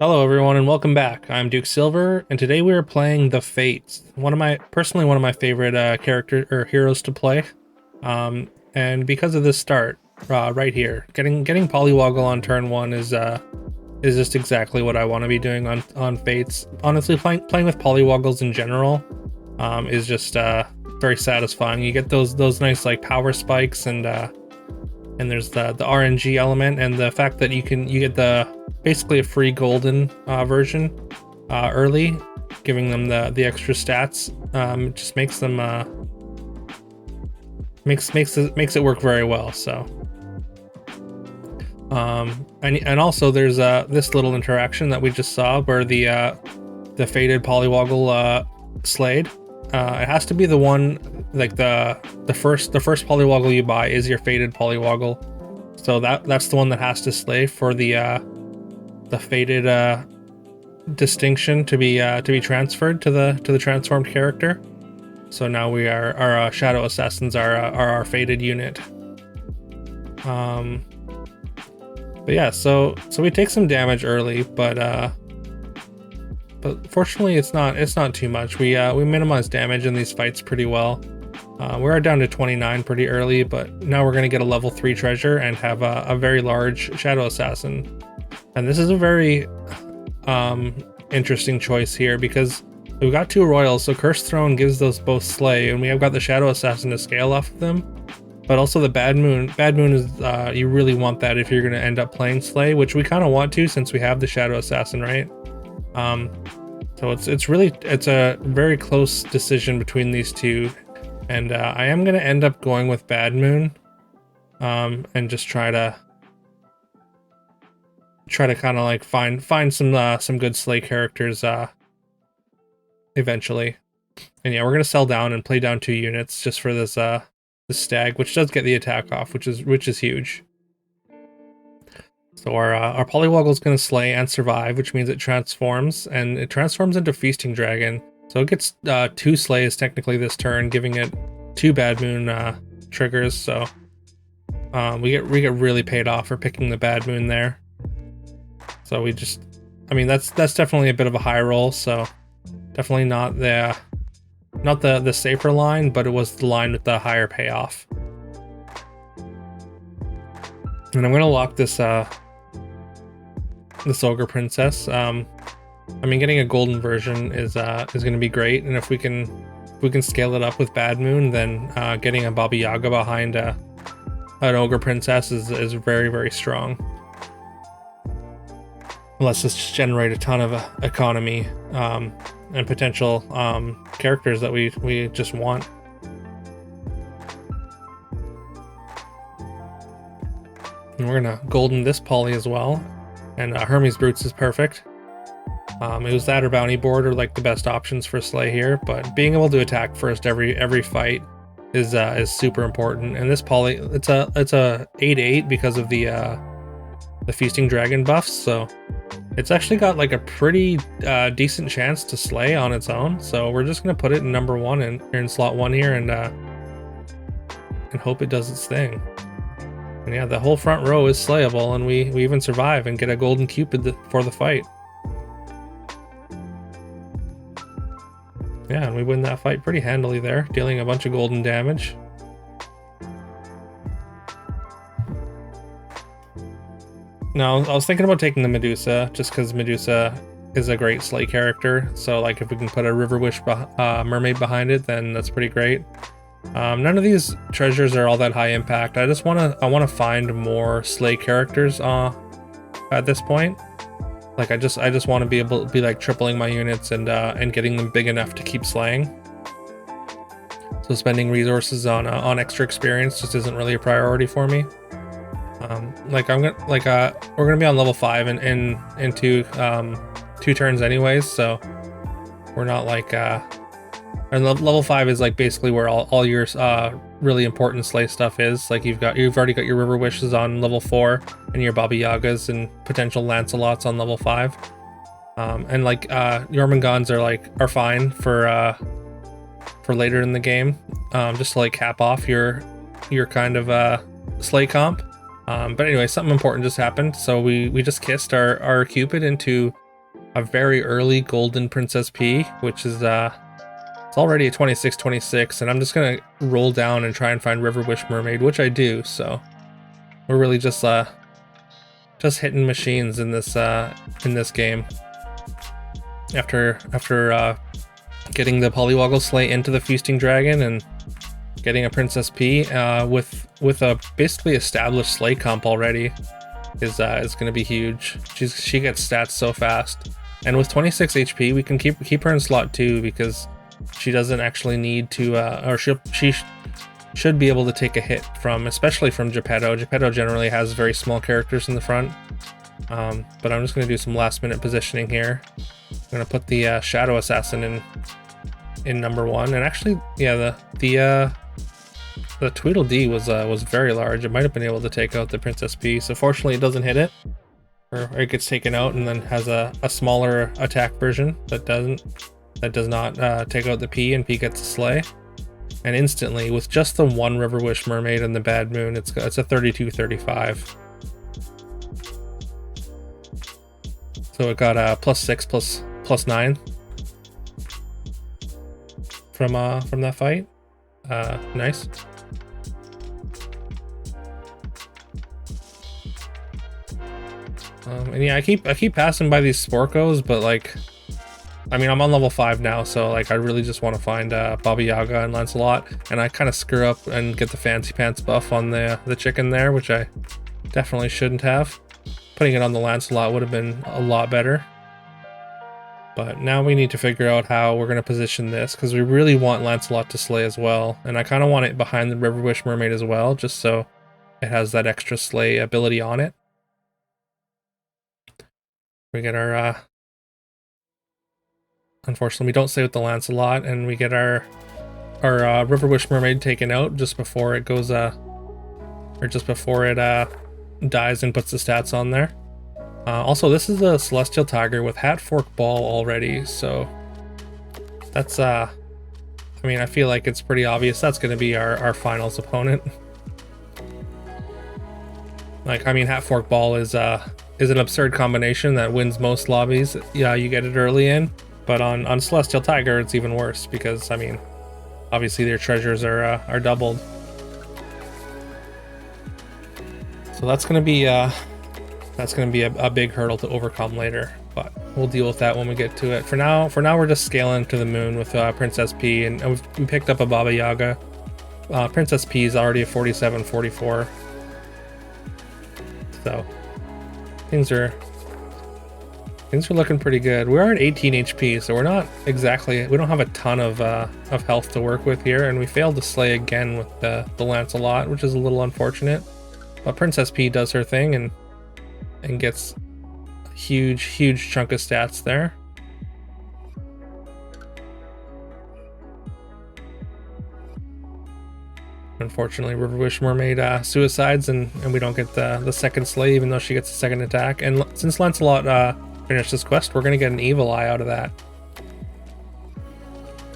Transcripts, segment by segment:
Hello everyone and welcome back. I'm Duke Silver and today we are playing the Fates. Personally one of my favorite character or heroes to play. And because of this start right here, getting Polywoggle on turn 1 is just exactly what I want to be doing on Fates. Honestly, playing with Polywoggles in general is just very satisfying. You get those nice like power spikes and there's the RNG element and the fact that you get basically a free golden version early, giving them the extra stats. Just makes them makes it work very well. So and also there's this little interaction that we just saw where the faded Polywoggle slayed. It has to be the one, like the first Polywoggle you buy is your faded Polywoggle, so that's the one that has to slay for the faded distinction to be transferred to the transformed character. So now our Shadow Assassins are our faded unit. But yeah, so we take some damage early, but fortunately it's not too much. We minimize damage in these fights pretty well. We are down to 29 pretty early, but now we're going to get a level 3 treasure and have a very large Shadow Assassin. And this is a very interesting choice here because we've got 2 royals, so Cursed Throne gives those both slay, and we have got the Shadow Assassin to scale off of them. But also the Bad Moon. Bad Moon is you really want that if you're going to end up playing slay, which we kind of want to since we have the Shadow Assassin, right? So it's a very close decision between these two, and I am going to end up going with Bad Moon, and just try to kind of like find some good slay characters eventually. And yeah, we're gonna sell down and play down 2 units just for this stag, which does get the attack off, which is huge. So our Polywoggle is gonna slay and survive, which means it transforms, and it transforms into Feasting Dragon. So it gets 2 slays technically this turn, giving it 2 Bad Moon triggers. So we get really paid off for picking the Bad Moon there. So that's definitely a bit of a high roll, so definitely not the safer line, but it was the line with the higher payoff. And I'm gonna lock this Ogre Princess. Getting a golden version is gonna be great, and if we can scale it up with Bad Moon, then getting a Baba Yaga behind an Ogre Princess is very, very strong. Let's just generate a ton of economy and potential characters that we just want. And we're gonna golden this poly as well, and Hermes Brutes is perfect. It was that or Bounty Board are like the best options for slay here, but being able to attack first every fight is super important. And this poly, it's a 8/8 because of the Feasting Dragon buffs, so it's actually got like a pretty decent chance to slay on its own. So we're just gonna put it in number 1 in slot 1 here, and hope it does its thing. And yeah, the whole front row is slayable, and we even survive and get a golden Cupid for the fight. Yeah, and we win that fight pretty handily there, dealing a bunch of golden damage. No, I was thinking about taking the Medusa, just because Medusa is a great slay character. So like if we can put a River Wish mermaid behind it, then that's pretty great. None of these treasures are all that high impact. I want to find more slay characters at this point. Like I just want to be able to be like tripling my units and getting them big enough to keep slaying. So spending resources on extra experience just isn't really a priority for me. We're gonna be on level 5 in 2 turns anyways, so we're not like and level 5 is like basically where all your really important slay stuff is. Like you've already got your River Wishes on level 4 and your Baba Yagas and potential Lancelots on level 5. And like Jormungand's are fine for later in the game, just to like cap off your kind of slay comp. But anyway, something important just happened. So we just kissed our Cupid into a very early golden Princess Pea, which is it's already a 26-26, and I'm just gonna roll down and try and find River Wish Mermaid, which I do. So we're really just hitting machines in this game. After getting the Polywoggle Slay into the Feasting Dragon and getting a Princess Pea with a basically established Slay comp already is going to be huge. She gets stats so fast, and with 26 HP we can keep her in slot 2 because she doesn't actually need to or she should be able to take a hit from, especially from Geppetto. Geppetto generally has very small characters in the front, but I'm just going to do some last minute positioning here. I'm going to put the Shadow Assassin in number 1, and actually, yeah, the Tweedledee was very large. It might have been able to take out the Princess Pea, so fortunately it doesn't hit it, or it gets taken out and then has a smaller attack version that does not take out the Pea, and Pea gets a Slay. And instantly, with just the one River Wish Mermaid and the Bad Moon, it's a 32-35. So it got a +6 +9 from that fight. Nice. And yeah, I keep passing by these Sporkos, but like, I mean, I'm on level 5 now, so like I really just want to find Baba Yaga and Lancelot, and I kind of screw up and get the Fancy Pants buff on the chicken there, which I definitely shouldn't have. Putting it on the Lancelot would have been a lot better. But now we need to figure out how we're going to position this, because we really want Lancelot to slay as well, and I kind of want it behind the River Wish Mermaid as well, just so it has that extra slay ability on it. We get our unfortunately, we don't stay with the Lancelot, and we get our River Wish Mermaid taken out just before it goes, or just before it dies and puts the stats on there. Also, this is a Celestial Tiger with Hat Fork Ball already, so that's I mean, I feel like it's pretty obvious that's going to be our finals opponent. Like, I mean, Hat Fork Ball is an absurd combination that wins most lobbies. Yeah, you get it early in. But on Celestial Tiger, it's even worse because, I mean, obviously their treasures are doubled. So that's gonna be a big hurdle to overcome later. But we'll deal with that when we get to it. For now, we're just scaling to the moon with Princess Pea, and we picked up a Baba Yaga. Princess Pea is already a 47-44. So things are looking pretty good. We are at 18 HP, so we don't have a ton of health to work with here, and we failed to slay again with the Lancelot, which is a little unfortunate. But Princess Pea does her thing and gets a huge chunk of stats there. Unfortunately, River Wish Mermaid suicides, and we don't get the second slay, even though she gets a second attack. And since Lancelot finish this quest, we're gonna get an evil eye out of that.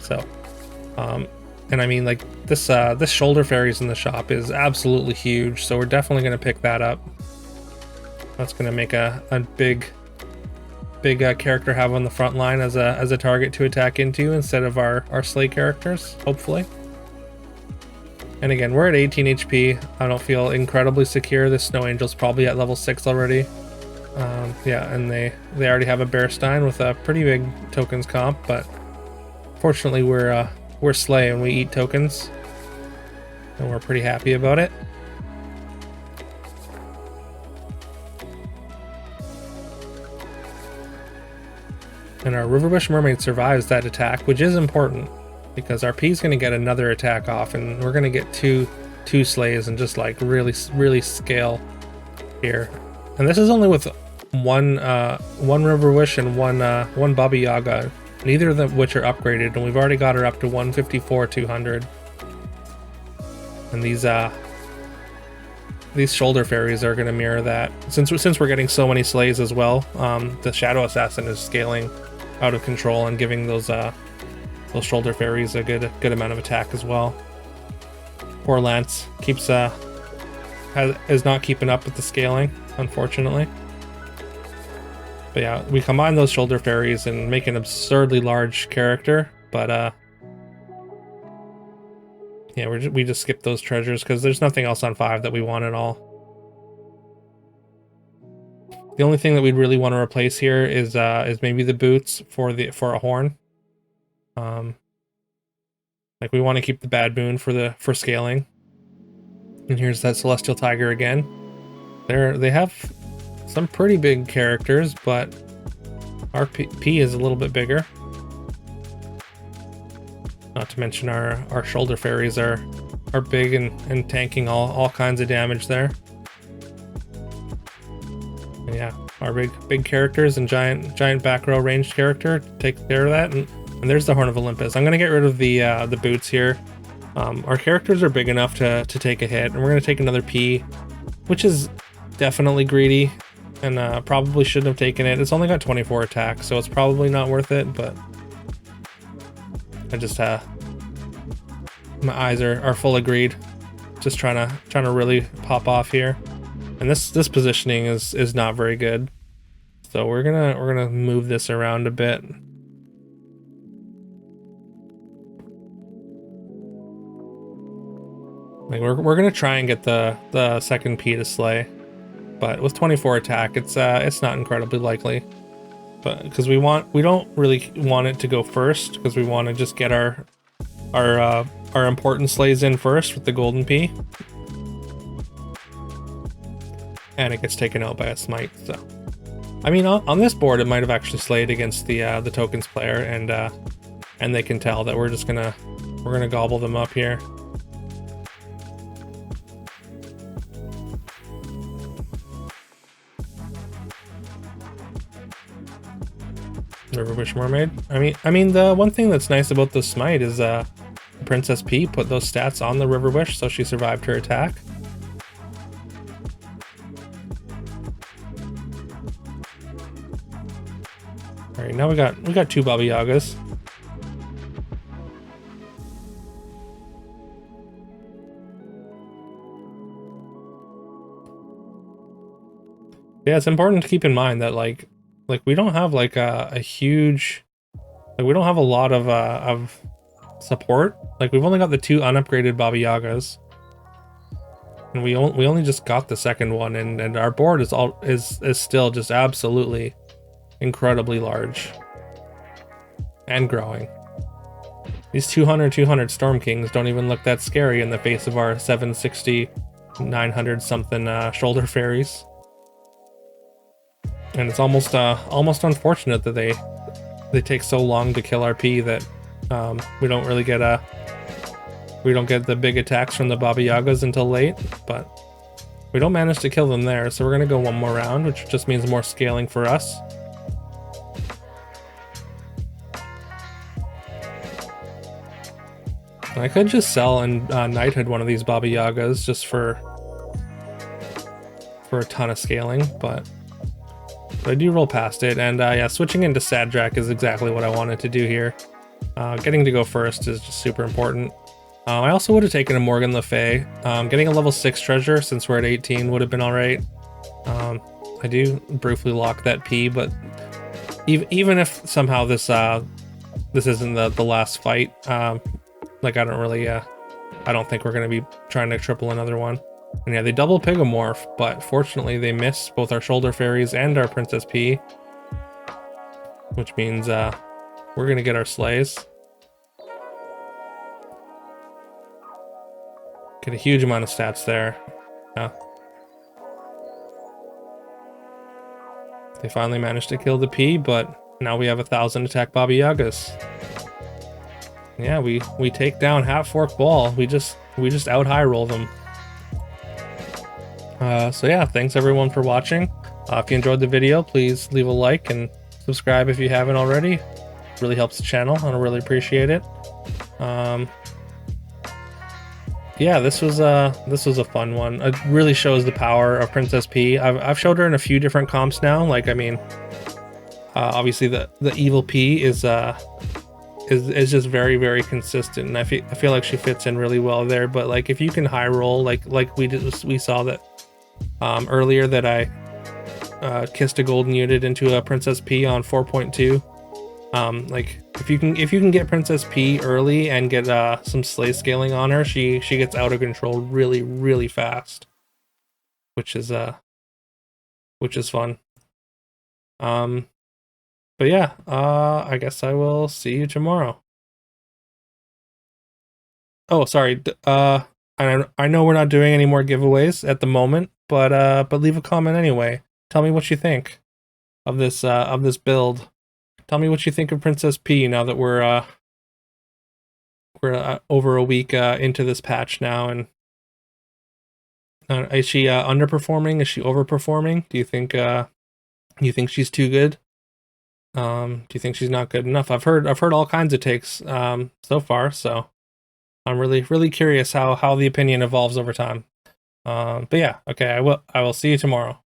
So and I mean, like, this shoulder fairies in the shop is absolutely huge, so we're definitely gonna pick that up. That's gonna make a big character have on the front line as a target to attack into instead of our slay characters, hopefully. And again, we're at 18 HP. I don't feel incredibly secure. This Snow Angel's probably at level 6 already. Yeah, and they already have a Bearstein with a pretty big tokens comp, but fortunately we're Slay and we eat tokens, and we're pretty happy about it. And our River Wish Mermaid survives that attack, which is important because our P is going to get another attack off, and we're going to get two slays and just like really scale here. And this is only with one River Wish and one Baba Yaga, neither of them which are upgraded, and we've already got her up to 154-200. And these shoulder fairies are going to mirror that. Since we're getting so many slays as well, the Shadow Assassin is scaling out of control and giving those shoulder fairies a good amount of attack as well. Poor Lance is not keeping up with the scaling, unfortunately. But yeah, we combine those shoulder fairies and make an absurdly large character, but yeah, we just skip those treasures because there's nothing else on 5 that we want at all. The only thing that we'd really want to replace here is maybe the boots for a horn. Like we want to keep the bad moon for scaling. And here's that celestial tiger again. They have some pretty big characters, but our P is a little bit bigger. Not to mention our shoulder fairies are big and tanking all kinds of damage there. And yeah, our big characters and giant back row ranged character take care of that. And there's the Horn of Olympus. I'm gonna get rid of the boots here. Our characters are big enough to take a hit, and we're gonna take another P, which is definitely greedy, and probably shouldn't have taken it. It's only got 24 attack, so it's probably not worth it. But I just my eyes are full of greed, just trying to really pop off here. And this positioning is not very good, so we're gonna move this around a bit. Like we're gonna try and get the second P to slay, but with 24 attack, it's not incredibly likely. But because we don't really want it to go first, because we want to just get our important slays in first with the golden P, and it gets taken out by a smite. So, I mean, on this board, it might have actually slayed against the tokens player, and they can tell that we're gonna gobble them up here. River Wish Mermaid. I mean, the one thing that's nice about the smite is Princess Pea put those stats on the River Wish, so she survived her attack. All right, now we got 2 Baba Yagas. Yeah, it's important to keep in mind that like we don't have like a huge, like we don't have a lot of support. Like we've only got the 2 unupgraded Baba Yagas, and we only just got the second one, and our board is still just absolutely incredibly large and growing. These 200 Storm Kings don't even look that scary in the face of our 760, 900 something shoulder fairies. And it's almost unfortunate that they take so long to kill our P that we don't get the big attacks from the Baba Yagas until late, but we don't manage to kill them there, so we're gonna go one more round, which just means more scaling for us. I could just sell and knighthood one of these Baba Yagas just for a ton of scaling, but I do roll past it. And yeah, switching into Sadrak is exactly what I wanted to do here. Getting to go first is just super important. I also would have taken a Morgan Le Fay. Getting a level 6 treasure since we're at 18 would have been alright. I do briefly lock that P, but even if somehow this isn't the last fight, like I don't think we're going to be trying to triple another one. And yeah, they double Pigomorph, but fortunately they miss both our shoulder fairies and our Princess Pea, which means we're gonna get our slays. Get a huge amount of stats there. Yeah. They finally managed to kill the P, but now we have 1,000 attack Baba Yagas. Yeah, we take down Half Fork Ball. We just out high roll them. So yeah, thanks everyone for watching. If you enjoyed the video, please leave a like and subscribe if you haven't already. It really helps the channel, and I really appreciate it. Yeah, this was a fun one. It really shows the power of Princess Pea. I've showed her in a few different comps now. Like, I mean, obviously the evil P is just very, very consistent, and I feel like she fits in really well there. But like, if you can high roll, like we saw that earlier, that kissed a golden unit into a Princess Pea on 4.2. Like if you can get Princess Pea early and get some slay scaling on her, she gets out of control really fast, which is fun. But yeah, I guess I will see you tomorrow. Oh, sorry. I know we're not doing any more giveaways at the moment, but leave a comment anyway. Tell me what you think of this build. Tell me what you think of Princess Pea now that we're over a week into this patch now, and is she underperforming? Is she overperforming? Do you think she's too good? Do you think she's not good enough? I've heard all kinds of takes so far, so I'm really curious how the opinion evolves over time. But yeah, okay, I will see you tomorrow.